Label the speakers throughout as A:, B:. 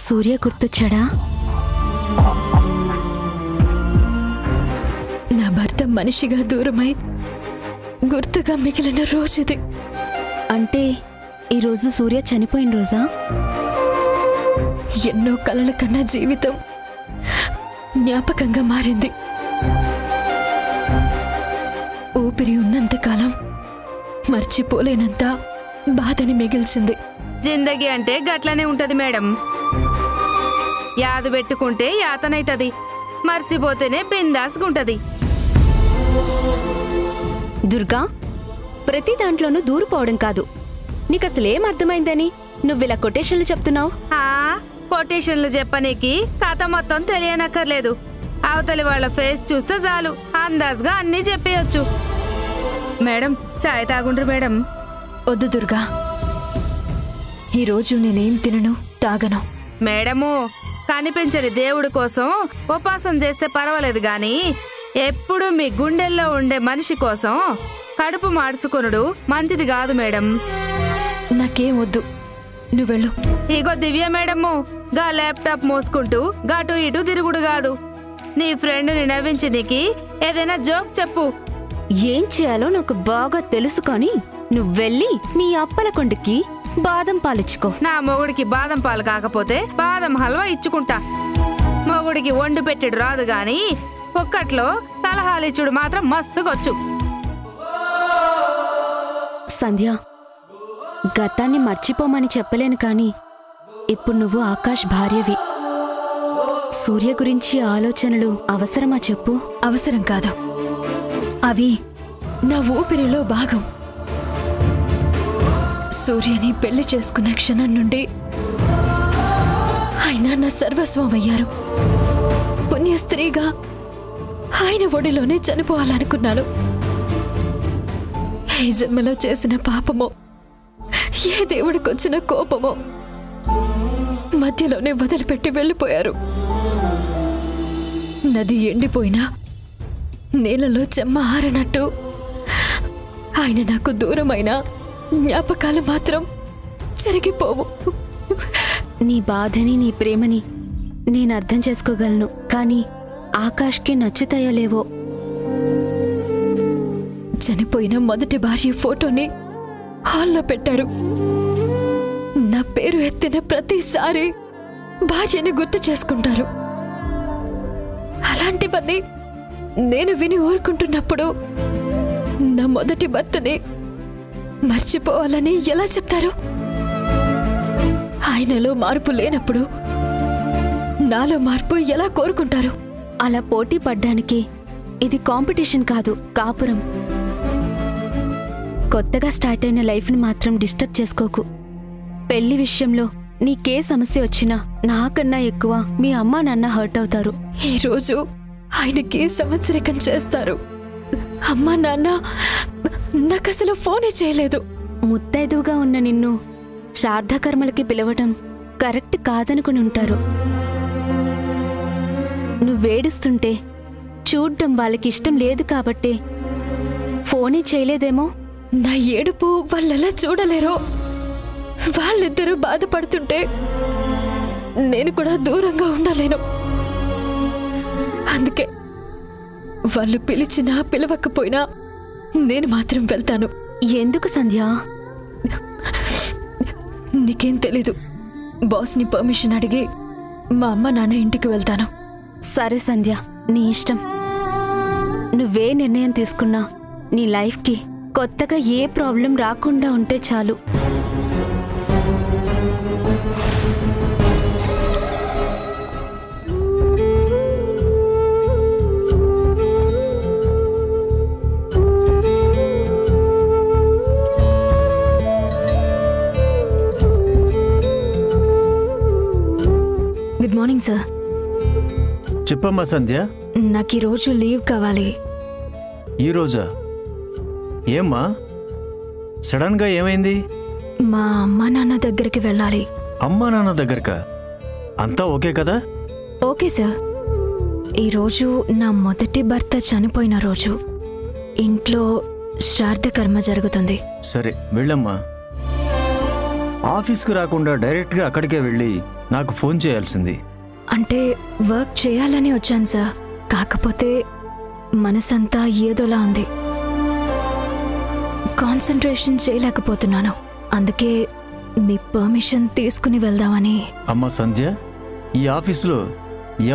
A: సూర్య గుర్తొచ్చాడా?
B: నా భర్త మనిషిగా దూరమై గుర్తుగా మిగిలిన రోజుది.
A: అంటే ఈరోజు సూర్య చనిపోయిన రోజా?
B: ఎన్నో కలల కన్నా జీవితం జ్ఞాపకంగా మారింది. ఊపిరి ఉన్నంతకాలం మర్చిపోలేనంత బాధని మిగిల్చింది.
C: జిందగీ అంటే గట్లనే ఉంటది మేడం. యాదు పెట్టుకుంటే యాతనైతది, మర్చిపోతేనే బిందాస్గుంటది.
A: దుర్గా, ప్రతి దాంట్లోనూ దూరిపోవడం కాదు. నీకసలేం అర్థమైందని నువ్విలా కొటేషన్లు చెప్తున్నావు?
C: కొటేషన్లు చెప్పనీకి కథ మొత్తం తెలియనక్కర్లేదు. అవతలి వాళ్ళ ఫేస్ చూస్తే చాలు అందాజ్గా అన్నీ చెప్పేయచ్చు. మేడం, చాయ్ తాగుండ్రు మేడం.
B: వద్దు దుర్గా, ఈరోజు నేనేం తినను తాగను.
C: మేడము, కనిపించని దేవుడి కోసం ఉపాసం చేస్తే పర్వాలేదు గాని ఎప్పుడు మీ గుండెల్లో ఉండే మనిషి కోసం కడుపు మార్చుకొనుడు మంచిది కాదు మేడం.
B: నాకేం వద్దు, నువ్వెళ్ళు.
C: ఇగో దివ్య మేడము, గా ల్యాప్టాప్ మోసుకుంటూ గాటు ఇటు తిరుగుడు కాదు. నీ ఫ్రెండ్ని నవ్వించి నీకి ఏదైనా జోక్ చెప్పు.
A: ఏం చేయాలో నాకు బాగా తెలుసు కానీ నువ్వెళ్ళి మీ అప్పల కొండకి బాదం పాలిచ్చుకో.
C: నా మొగుడికి బాదం పాలు కాకపోతే బాదం హల్వా ఇచ్చుకుంటా. మొగుడికి వండు పెట్టిడు రాదు గాని ఒక్కట్లో సలహాలు ఇచ్చుడు మాత్రం మస్తుగొచ్చు.
A: సంధ్య, గతాన్ని మర్చిపోమని చెప్పలేను కానీ ఇప్పుడు నువ్వు ఆకాష్ భార్యవి. సూర్య గురించి ఆలోచనలు అవసరమా చెప్పు?
B: అవసరం కాదు, అవి నా ఊపిరిలో భాగం. సూర్యని పెళ్లి చేసుకున్న క్షణం నుండి ఆయన నా సర్వస్వం అయ్యారు. పుణ్యస్త్రీగా ఆయన ఒడిలోనే చనిపోవాలనుకున్నాను. ఈ జన్మలో చేసిన పాపమో, ఏ దేవుడికొచ్చిన కోపమో మధ్యలోనే వదిలిపెట్టి వెళ్ళిపోయారు. నది ఎండిపోయినా నేలలో చెమ్మ ఆరనట్టు ఆయన నాకు దూరమైన జ్ఞాపకాలు మాత్రం జరిగిపోవు.
A: నీ బాధని, నీ ప్రేమని నేను అర్థం చేసుకోగలను, కానీ ఆకాష్కి నచ్చుతాయో లేవో.
B: చనిపోయిన మొదటి భార్య ఫోటోని హాల్లో పెట్టారు. నా పేరు ఎత్తిన ప్రతిసారి భార్యని గుర్తు చేసుకుంటారు. అలాంటివన్నీ నేను విని ఊరుకుంటున్నప్పుడు నా మొదటి భర్తని మర్చిపోవాలని ఎలా చెప్తారు? ఆయనలో మార్పు లేనప్పుడు నాలో మార్పు ఎలా కోరుకుంటారు?
A: అలా పోటీ పడ్డానికి ఇది కాంపిటీషన్ కాదు, కాపురం. కొత్తగా స్టార్ట్ అయిన లైఫ్ని మాత్రం డిస్టర్బ్ చేసుకోకు. పెళ్లి విషయంలో నీకే సమస్య వచ్చినా నాకన్నా ఎక్కువ మీ అమ్మా నాన్న హర్ట్ అవుతారు.
B: ఈరోజు ఆయనకి సంవత్సరికం చేస్తారు. అమ్మా నాన్న నాకసలు ఫోనే చేయలేదు.
A: ముత్తైదువుగా ఉన్న నిన్ను శ్రాద్ధకర్మలకి పిలవటం కరెక్ట్ కాదనుకుని ఉంటారు. నువ్వేడుస్తుంటే చూడ్డం వాళ్ళకి ఇష్టం లేదు కాబట్టే ఫోనే చేయలేదేమో.
B: నా ఏడుపు వాళ్ళెలా చూడలేరో. వాళ్ళిద్దరూ బాధపడుతుంటే నేను కూడా దూరంగా ఉండలేను. అందుకే వాళ్ళు పిలిచినా పిలవకపోయినా నేను మాత్రం వెళ్తాను.
A: ఎందుకు సంధ్య?
B: నీకేం తెలీదు. బాస్ని పర్మిషన్ అడిగి మా అమ్మ నాన్న ఇంటికి వెళ్తాను.
A: సరే సంధ్య, నీ ఇష్టం. నువ్వే నిర్ణయం తీసుకున్నా నీ లైఫ్కి కొత్తగా ఏ ప్రాబ్లం రాకుండా ఉంటే చాలు.
B: Good morning sir.
D: చెప్పమ్మా సంధ్య.
B: నాకు ఈరోజు లీవ్ కావాలి.
D: ఈరోజా? ఏమ్మా సడన్గా ఏమైంది?
B: మా అమ్మా నాన్న దగ్గరికి వెళ్ళాలి.
D: అమ్మా నాన్న దగ్గరకా? అంతా ఓకే కదా?
B: Okay sir. ఈరోజు నా మొదటి భర్త చనిపోయిన రోజు. ఇంట్లో శ్రాద్ధ కర్మ జరుగుతుంది.
D: సరే వెళ్ళమ్మా. ఆఫీస్కి రాకుండా డైరెక్ట్గా అక్కడికే వెళ్ళి నాకు ఫోన్ చేయాల్సింది.
B: అంటే వర్క్ చేయాలని వచ్చాను సార్, కాకపోతే మనసంతా ఏదోలా ఉంది, కాన్సంట్రేషన్ చేయలేకపోతున్నాను. అందుకే మీ పర్మిషన్ తీసుకుని వెళ్దామని.
D: అమ్మ సంధ్య, ఈ ఆఫీసులో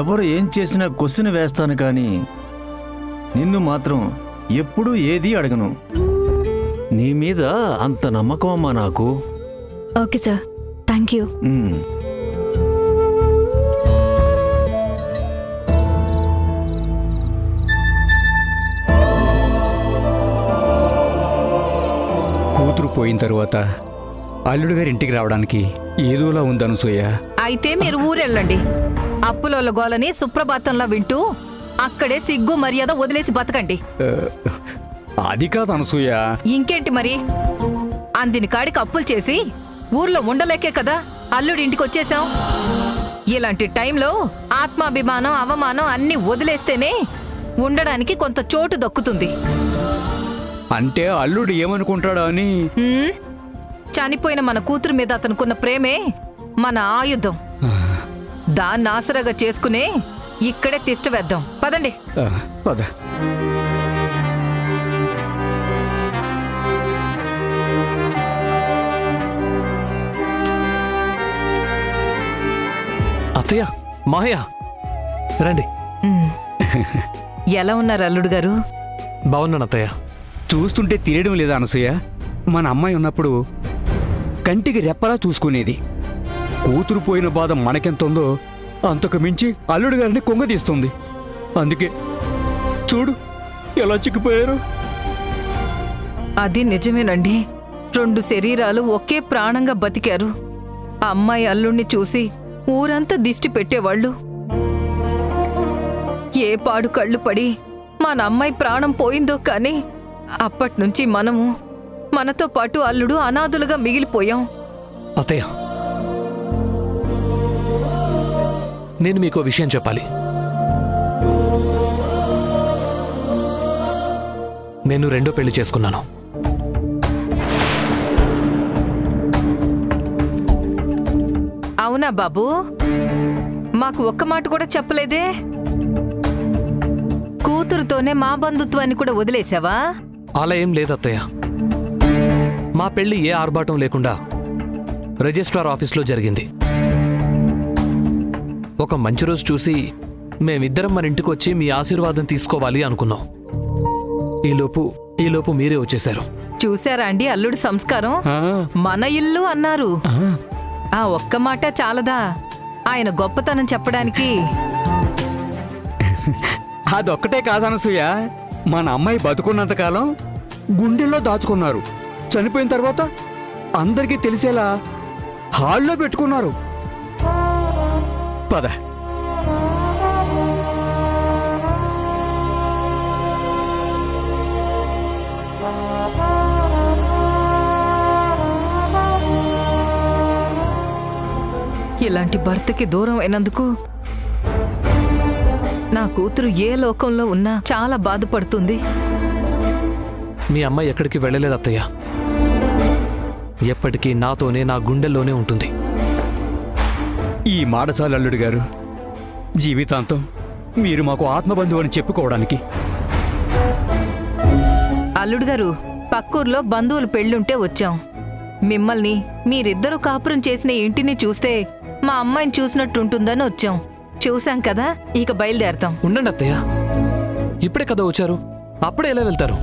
D: ఎవరు ఏం చేసినా క్వశ్చన్ వేస్తాను కానీ నిన్ను మాత్రం ఎప్పుడూ ఏదీ అడగను. నీ మీద అంత నమ్మకం అమ్మా నాకు.
B: Okay sir, thank you.
E: కూతురు పోయిన తరువాత అల్లుడు గారి ఇంటికి రావడానికి ఏదోలా ఉంది అనసూయ.
F: అయితే మీరు ఊరెళ్ళండి. అప్పుల గోలని సుప్రభాతంలా వింటూ అక్కడే సిగ్గు మర్యాద వదిలేసి బతకండి.
E: అది కాదు అనసూయ.
F: ఇంకేంటి మరి? అందిని కాడికి అప్పులు చేసి ఊర్లో ఉండలేకే కదా అల్లుడి ఇంటికి వచ్చేసాం. ఇలాంటి టైంలో ఆత్మాభిమానం అవమానం అన్ని వదిలేస్తేనే ఉండడానికి కొంత చోటు దక్కుతుంది.
E: అంటే అల్లుడు ఏమనుకుంటాడో అని.
F: చనిపోయిన మన కూతురు మీద అతనుకున్న ప్రేమే మన ఆయుధం. దాన్ని ఆసరాగా చేసుకునే ఇక్కడే తిష్ట వేద్దాం. పదండి.
E: పద.
G: అత్తయ్య, మాయ, రండి.
F: ఎలా ఉన్నారు అల్లుడు గారు?
G: బాగున్నాను అత్తయ్య.
E: చూస్తుంటే తినేయడం లేదా అనసూయ? మన అమ్మాయి ఉన్నప్పుడు కంటికి రెప్పలా చూసుకునేది. కూతురు పోయిన బాధ మనకెంత ఉందో అంతకు మించి అల్లుడు గారిని కొంగదీస్తుంది. అందుకే చూడు ఎలా చిక్కిపోయారు.
F: అది నిజమేనండి. 2 శరీరాలు ఒకే ప్రాణంగా బతికారు. అమ్మాయి అల్లుణ్ణి చూసి ఊరంతా దిష్టి పెట్టేవాళ్ళు. ఏ పాడు కళ్ళు పడి మన అమ్మాయి ప్రాణం పోయిందో కానీ అప్పట్నుంచి మనము, మనతో పాటు అల్లుడు అనాథులుగా మిగిలిపోయాం.
G: అత్తయ్య, నేను మీకు విషయం చెప్పాలి. నేను 2వ పెళ్లి చేసుకున్నాను.
F: అవునా బాబు? మాకు ఒక్క మాట కూడా చెప్పలేదే. కూతురుతోనే మా బంధుత్వాన్ని కూడా వదిలేసావా?
G: అలా ఏం లేదత్తయ్య. మా పెళ్లి ఏ ఆర్భాటం లేకుండా రిజిస్ట్రార్ ఆఫీస్లో జరిగింది. ఒక మంచి రోజు చూసి మేమిద్దరం మన ఇంటికి వచ్చి మీ ఆశీర్వాదం తీసుకోవాలి అనుకున్నాం. ఈలోపు మీరే వచ్చేశారు.
F: చూశారా అండి అల్లుడి సంస్కారం? మన ఇల్లు అన్నారు. ఆ ఒక్క మాట చాలదా ఆయన గొప్పతనం చెప్పడానికి?
E: అదొక్కటే కాదనసూయ, మన అమ్మాయి బతుకున్నంతకాలం గుండెల్లో దాచుకున్నారు. చనిపోయిన తర్వాత అందరికీ తెలిసేలా హాల్లో పెట్టుకున్నారు. పద.
F: ఇలాంటి భర్తకి దూరం అయినందుకు నా కూతురు ఏ లోకంలో ఉన్నా చాలా బాధపడుతుంది.
G: మీ అమ్మాయి ఎక్కడికి వెళ్ళలేదు అత్తయ్య. ఎప్పటికీ నాతోనే, నా గుండెల్లోనే ఉంటుంది.
E: ఈ మాట చాలు అల్లుడు గారు. జీవితాంతం మీరు మాకు ఆత్మబంధువు అని చెప్పుకోవడానికి.
F: అల్లుడు గారు, పక్కూర్లో బంధువులు పెళ్ళుంటే వచ్చాం. మిమ్మల్ని, మీరిద్దరూ కాపురం చేసిన ఇంటిని చూస్తే మా అమ్మాయిని చూసినట్టుంటుందని వచ్చాం. చూశాం కదా, ఇక బయలుదేరతాం.
G: ఉండండి అత్తయ్య, ఇప్పుడే కదా వచ్చారు, అప్పుడే ఎలా వెళ్తారు?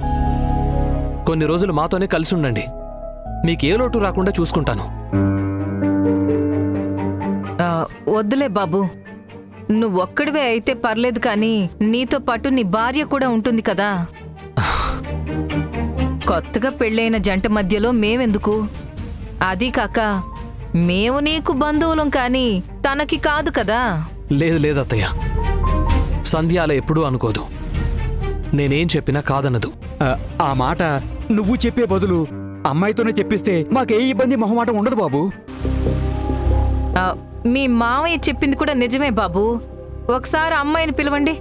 G: కొన్ని రోజులు మాతోనే కలిసి ఉండండి. మీకే లోటు రాకుండా చూసుకుంటాను.
F: వద్దులే బాబు, నువ్వొక్కడివే అయితే పర్లేదు, కానీ నీతో పాటు నీ భార్య కూడా ఉంటుంది కదా. కొత్తగా పెళ్ళైన జంట మధ్యలో మేమెందుకు? అది కాక మేము నీకు బంధువులం, కానీ తనకి కాదు కదా.
G: లేదు అత్తయ్య, సంధ్య అలా ఎప్పుడూ అనుకోదు. నేనేం చెప్పినా కాదనదు.
E: ఆ మాట నువ్వు చెప్పే బదులు అమ్మాయితోనే చెప్పిస్తే మాకే ఇబ్బంది మొహమాట ఉండదు బాబు.
F: మీ మావయ్య చెప్పింది కూడా నిజమే బాబు. ఒకసారి అమ్మాయిని పిలవండి,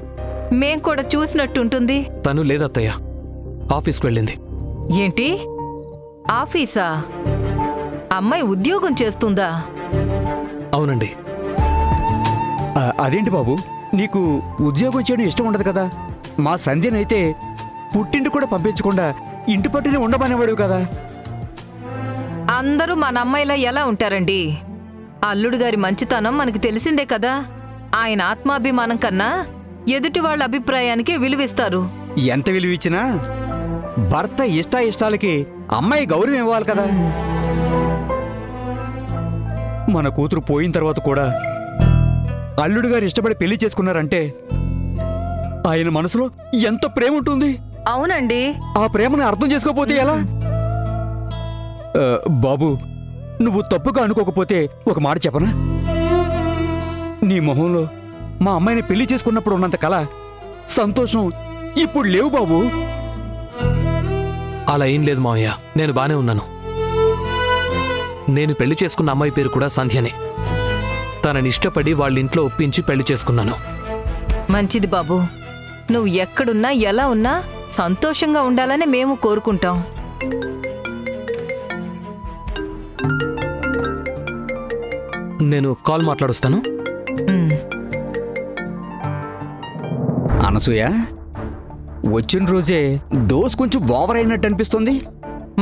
F: మేం కూడా చూసినట్టుంటుంది.
G: తను లేదత్తయ్య, ఆఫీస్కి వెళ్ళింది.
F: ఏంటి? ఆఫీసా? అమ్మాయి ఉద్యోగం చేస్తుందా?
G: అవునండి.
E: అదేంటి బాబు, నీకు ఉద్యోగం చేయడం ఇష్టం ఉండదు కదా? మా సంధ్యనైతే పుట్టింటి కూడా పంపించకుండా ఇంటి పట్టునే ఉండమనేవాడు కదా.
F: అందరూ మన అమ్మాయిలా ఎలా ఉంటారండి? అల్లుడు గారి మంచితనం మనకి తెలిసిందే కదా. ఆయన ఆత్మాభిమానం కన్నా ఎదుటి వాళ్ళ అభిప్రాయానికి విలువిస్తారు.
E: ఎంత విలువిచ్చినా భర్త ఇష్టాలకి అమ్మాయి గౌరవం ఇవ్వాలి కదా. మన కూతురు పోయిన తర్వాత కూడా అల్లుడు గారు ఇష్టపడి పెళ్లి చేసుకున్నారంటే ఆయన మనసులో ఎంత ప్రేమ ఉంటుంది.
F: అవునండి.
E: ఆ ప్రేమను అర్థం చేసుకోకపోతే ఎలా? బాబు, నువ్వు తప్పుగా అనుకోకపోతే ఒక మాట చెప్పనా? నీ మొహంలో మా అమ్మాయిని పెళ్లి చేసుకున్నప్పుడు ఉన్నంత కళ, సంతోషం ఇప్పుడు లేవు బాబు.
G: అలా ఏం లేదు మావయ్య, నేను బానే ఉన్నాను. నేను పెళ్లి చేసుకున్న అమ్మాయి పేరు కూడా సంధ్యనే. తనని ఇష్టపడి వాళ్ళ ఇంట్లో ఒప్పించి పెళ్లి చేసుకున్నాను.
F: మంచిది బాబు. నువ్వు ఎక్కడున్నా ఎలా ఉన్నా సంతోషంగా ఉండాలని మేము కోరుకుంటాం.
G: నేను కాల్ మాట్లాడుస్తాను.
E: అనసూయ, వచ్చిన రోజే డోస్ కొంచెం ఓవర్ అయినట్టు అనిపిస్తుంది.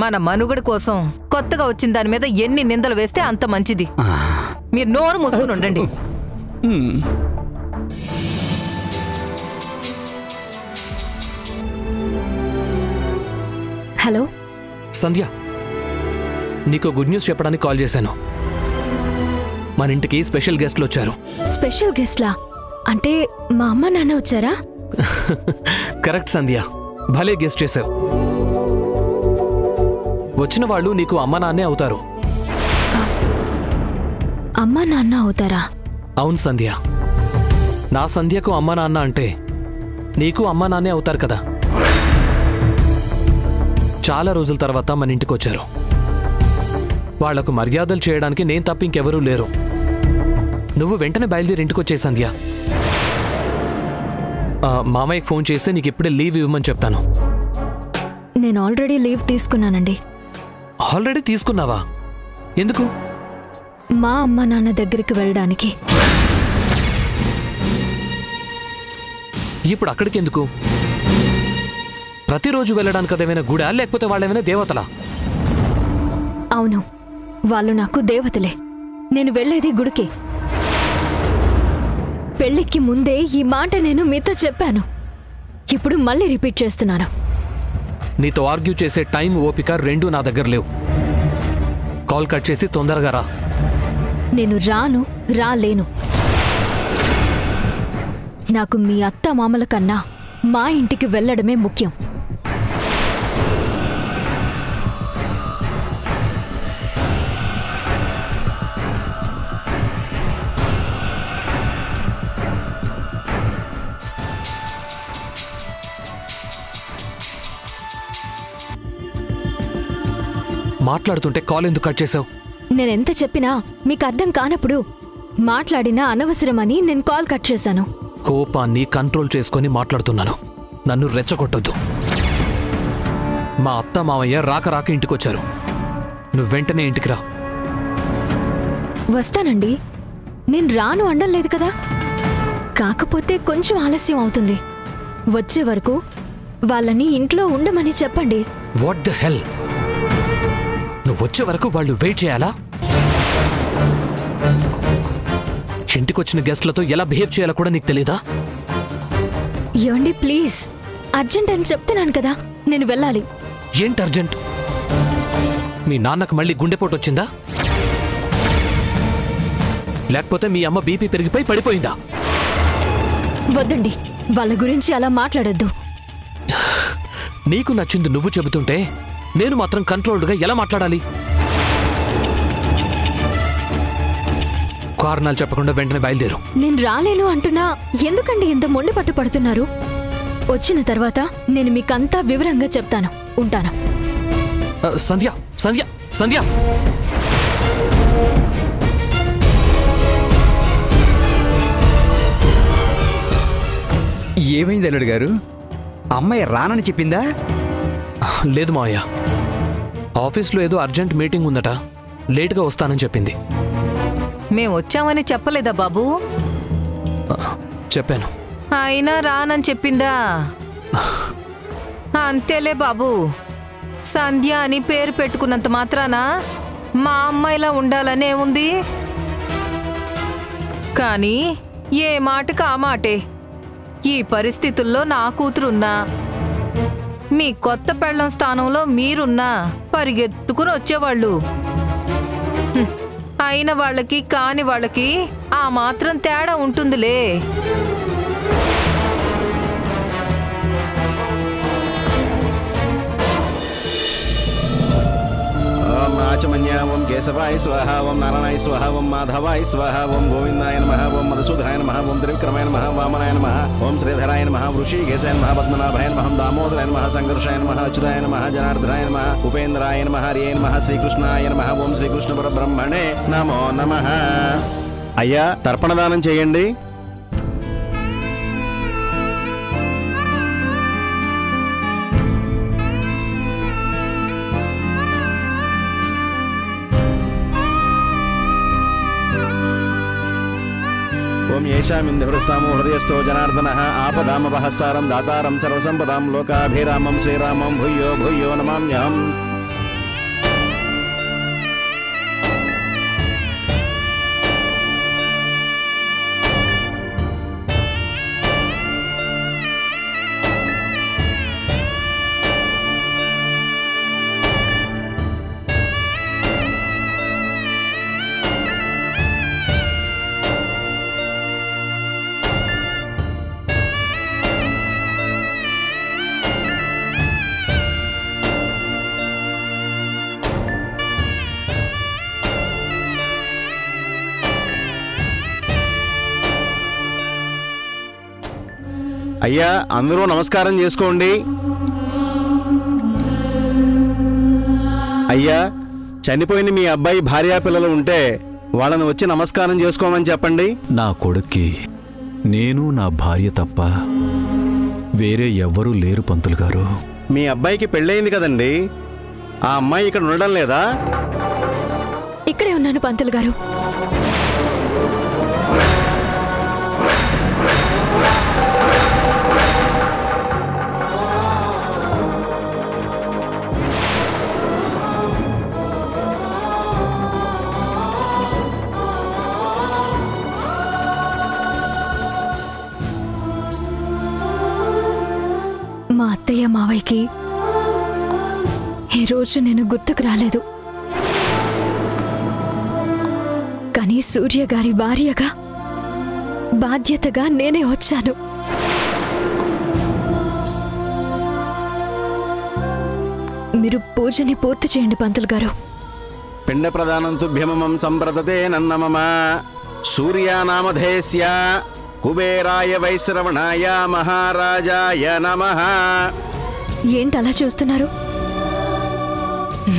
F: మన మనుగడ కోసం కొత్తగా వచ్చిన దాని మీద ఎన్ని నిందలు వేస్తే అంత మంచిది. మీరు నోరు మూసుకుని ఉండండి.
A: హలో
G: సంధ్య, నీకు గుడ్ న్యూస్ చెప్పడానికి కాల్ చేశాను. మన ఇంటికి స్పెషల్ గెస్ట్లు వచ్చారు.
A: స్పెషల్ గెస్ట్లా? అంటే మా అమ్మ నాన్న వచ్చారా?
G: కరెక్ట్ సంధ్య, భలే గెస్ట్ చేశావు. వచ్చిన వాళ్ళు నీకు అమ్మ నాన్నే అవుతారు.
A: అమ్మ నాన్న అవుతారా?
G: అవును సంధ్య, నా సంధ్యకు అమ్మ నాన్న అంటే నీకు అమ్మ నాన్నే అవుతారు కదా. చాలా రోజుల తర్వాత మన ఇంటికి వచ్చారు. వాళ్లకు మర్యాదలు చేయడానికి నేను తప్ప ఇంకెవరూ లేరు. నువ్వు వెంటనే బయలుదేరి ఇంటికి వచ్చే సంధ్య. మామయ్యకి ఫోన్ చేస్తే నీకు ఇప్పుడే లీవ్ ఇవ్వమని చెప్తాను.
A: నేను ఆల్రెడీ లీవ్ తీసుకున్నానండి.
G: ఆల్రెడీ తీసుకున్నావా? ఎందుకు?
A: మా అమ్మ నాన్న దగ్గరికి వెళ్ళడానికి.
G: ఇప్పుడు అక్కడికి ఎందుకు? ప్రతిరోజు వెళ్ళడానికి అదేమైనా గుడా, లేకపోతే వాళ్ళేమైనా దేవతలా?
A: అవును, వాళ్ళు నాకు దేవతలే. నేను వెళ్ళేది గుడికి. పెళ్లికి ముందే ఈ మాట నేను మీతో చెప్పాను. ఇప్పుడు మళ్ళీ రిపీట్ చేస్తున్నాను.
G: నీతో ఆర్గ్యూ చేసే టైం, ఓపిక రెండూ నా దగ్గర లేవు. కాల్ కట్ చేసి తొందరగా రా.
A: నేను రాలేను. నాకు మీ అత్త మామల కన్నా మా ఇంటికి వెళ్ళడమే ముఖ్యం.
G: మాట్లాడుతుంటే కాల్ ఎందుకు కట్ చేసావు?
A: నేనెంత చెప్పినా మీకు అర్థం కానప్పుడు మాట్లాడినా అనవసరమని నేను కాల్ కట్ చేశాను.
G: కోపాన్ని కంట్రోల్ చేసుకొని మాట్లాడుతున్నాను. నన్ను రెచ్చగొట్టొద్దు. మా అత్త మామయ్య రాక ఇంటికొచ్చారు. నువ్వు వెంటనే ఇంటికి రా.
A: వస్తానండి, నేను రాను అనడం లేదు కదా. కాకపోతే కొంచెం ఆలస్యం అవుతుంది. వచ్చే వరకు వాళ్ళని ఇంట్లో ఉండమని చెప్పండి.
G: What the hell? నువ్వు వచ్చే వరకు వాళ్ళు వెయిట్ చేయాలా? ఇంటికొచ్చిన గెస్ట్లతో ఎలా బిహేవ్ చేయాలో కూడా నీకు తెలీదా?
A: ఏమండి ప్లీజ్, అర్జెంట్ అని చెప్తున్నాను కదా, నేను వెళ్ళాలి.
G: ఏంటి అర్జెంట్? మీ నాన్నకు మళ్ళీ గుండెపోటు వచ్చిందా? లేకపోతే మీ అమ్మ బీపీ పెరిగిపోయి పడిపోయిందా?
A: వద్దండి, వాళ్ళ గురించి అలా మాట్లాడొద్దు.
G: నీకు నచ్చింది నువ్వు చెబుతుంటే నేను మాత్రం కంట్రోల్డ్గా ఎలా మాట్లాడాలి? కారణాలు చెప్పకుండా వెంటనే బయలుదేరు.
A: నేను రాలేను అంటున్నా ఎందుకండి ఇంత మొండి పట్టు పడుతున్నారు? వచ్చిన తర్వాత నేను మీకంతా వివరంగా చెప్తాను. ఉంటాను.
G: సంధ్య, సంధ్య, సంధ్య!
E: ఏమైంది అల్లుడు గారు? అమ్మాయి రానని చెప్పిందా?
G: లేదు మావయ్య, ఆఫీస్లో ఏదో అర్జెంట్ మీటింగ్ ఉందట. లేటుగా వస్తానని చెప్పింది.
F: మేం వచ్చామని చెప్పలేదా బాబు?
G: చెప్పాను.
F: అయినా రానని చెప్పిందా? అంతేలే బాబు, సంధ్య అని పేరు పెట్టుకున్నంత మాత్రాన మా అమ్మాయిలా ఉండాలనే ఉంది. కానీ ఏ మాటకు ఆ మాటే. ఈ పరిస్థితుల్లో నా కూతురున్నా, మీ కొత్త పెళ్ళం స్థానంలో మీరున్నా పరిగెత్తుకుని వచ్చేవాళ్ళు. అయిన వాళ్ళకి కాని వాళ్ళకి ఆ మాత్రం తేడా ఉంటుందిలే.
H: ఓం ఆచమన్య ఓం కేశవాయ స్వాహ ఓం నారాయణాయ స్వాహ ఓం మాధవాయ స్వాహ ఓం గోవిందాయ నమః ఓం మధుసూదనాయ నమః ఓం త్రివిక్రమాయ నమః వామనాయ నమః ఓం శ్రీధరాయ నమః వృషీకేశాయ నమః పద్మనాభాయ నమః దామోదరాయ నమః సంఘర్షాయ నమః అచ్యుతాయ నమః జనార్దనాయ నమః ఉపేంద్రాయ నమః హరియే నమః శ్రీకృష్ణాయ నమః ఓం శ్రీకృష్ణ పరబ్రహ్మణే నమో నమః. అయ్యా, తర్పణదానం చేయండి. ఓం ఏషామిందుహృస్తామో హృదయస్థో జనార్దనః ఆపదామపహస్తారం దాతారం సర్వసంపదాం లోకాభిరామం శ్రీరామం భూయో భూయో నమామ్యహం. అయ్యా, అందరూ నమస్కారం చేసుకోండి. అయ్యా, చనిపోయిన మీ అబ్బాయి భార్యాపిల్లలు ఉంటే వాళ్ళని వచ్చి నమస్కారం చేసుకోమని చెప్పండి.
I: నా కొడుక్కి నేను నా భార్య తప్ప వేరే ఎవ్వరూ లేరు పంతులు గారు.
H: మీ అబ్బాయికి పెళ్ళయింది కదండి, ఆ అమ్మాయి ఇక్కడ ఉండడం లేదా?
A: ఇక్కడే ఉన్నాను పంతులు గారు. మా అత్తయ్య మావయ్యకి ఈరోజు నేను గుర్తుకు రాలేదు. కానీ సూర్య గారి భార్యగా బాధ్యతగా నేనే వచ్చాను. మీరు పూజని పూర్తి చేయండి పంతులు గారు.
H: పిండ ప్రదానం తుభ్యమం సంప్రదతే నన్నమమ సూర్యానామధేస్య కుబేరాయ వైశ్రవణాయ మహారాజాయ నమః.
A: ఏంటి అలా చూస్తున్నారు?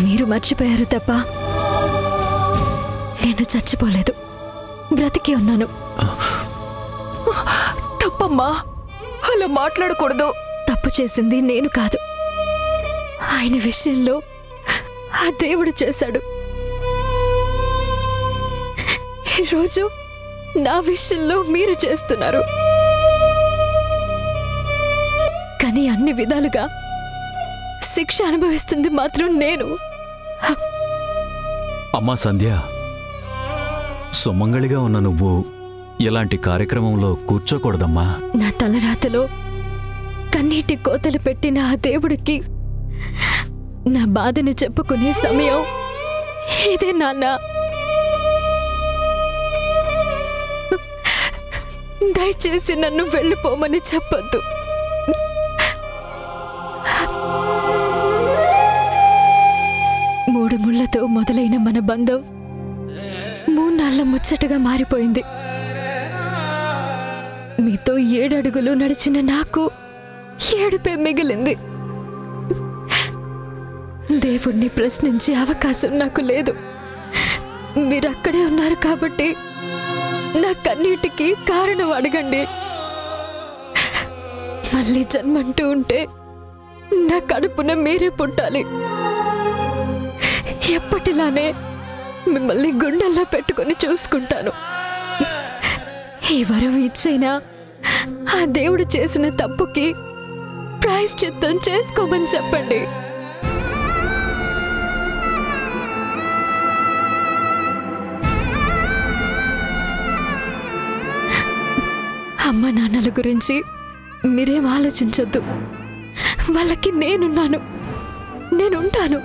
A: మీరు మర్చిపోయారు తప్ప నేను చచ్చిపోలేదు, బ్రతికి ఉన్నాను.
F: తప్పమ్మా, అలా మాట్లాడకూడదు.
A: తప్పు చేసింది నేను కాదు, ఆయన విషయంలో ఆ దేవుడు చేశాడు. ఈరోజు నా విషయంలో మీరు చేస్తున్నారు. కానీ అన్ని విధాలుగా శిక్ష అనుభవిస్తుంది మాత్రం నేను.
I: అమ్మా సంధ్య, సుమంగళిగా ఉన్న నువ్వు ఇలాంటి కార్యక్రమంలో కూర్చోకూడదమ్మా.
A: నా తలరాతలో కన్నీటి కోతలు పెట్టిన ఆ దేవుడికి నా బాధని చెప్పుకునే సమయం ఇదే నాన్న. దయచేసి నన్ను వెళ్ళిపోమని చెప్పొద్దు. మూడు ముళ్లతో మొదలైన మన బంధం 3 నాళ్ల ముచ్చటగా మారిపోయింది. మీతో 7 అడుగులు నడిచిన నాకు ఏడుపే మిగిలింది. దేవుణ్ణి ప్రశ్నించే అవకాశం నాకు లేదు. మీరక్కడే ఉన్నారు కాబట్టి నా కన్నీటికి కారణం అడగండి. మళ్ళీ జన్మంటూ ఉంటే నా కడుపున మీరే పుట్టాలి. ఎప్పటిలానే
B: మిమ్మల్ని గుండెల్లో పెట్టుకొని చూసుకుంటాను. ఈ వరం ఇచ్చైనా ఆ దేవుడు చేసిన తప్పుకి ప్రాయశ్చిత్తం చేసుకోమని చెప్పండి. అమ్మ నాన్నల గురించి మీరేం ఆలోచించొద్దు. వాళ్ళకి నేనున్నాను, నేనుంటాను.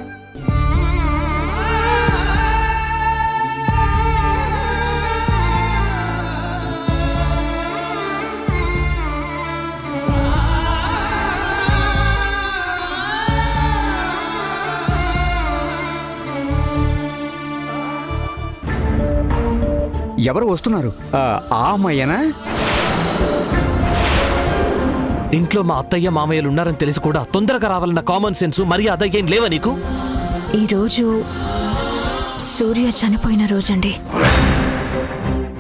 E: ఎవరు వస్తున్నారు? ఆ అమ్మాయేనా?
G: ఇంట్లో మా అత్తయ్య మామయ్యలు ఉన్నారని తెలిసి కూడా తొందరగా రావాలన్న కామన్ సెన్స్ మర్యాద ఏం లేవా నీకు?
A: ఈరోజు సూర్య చనిపోయిన రోజండి.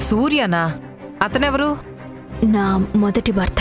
F: సూర్యనా? అతనెవరు?
A: నా మొదటి భర్త.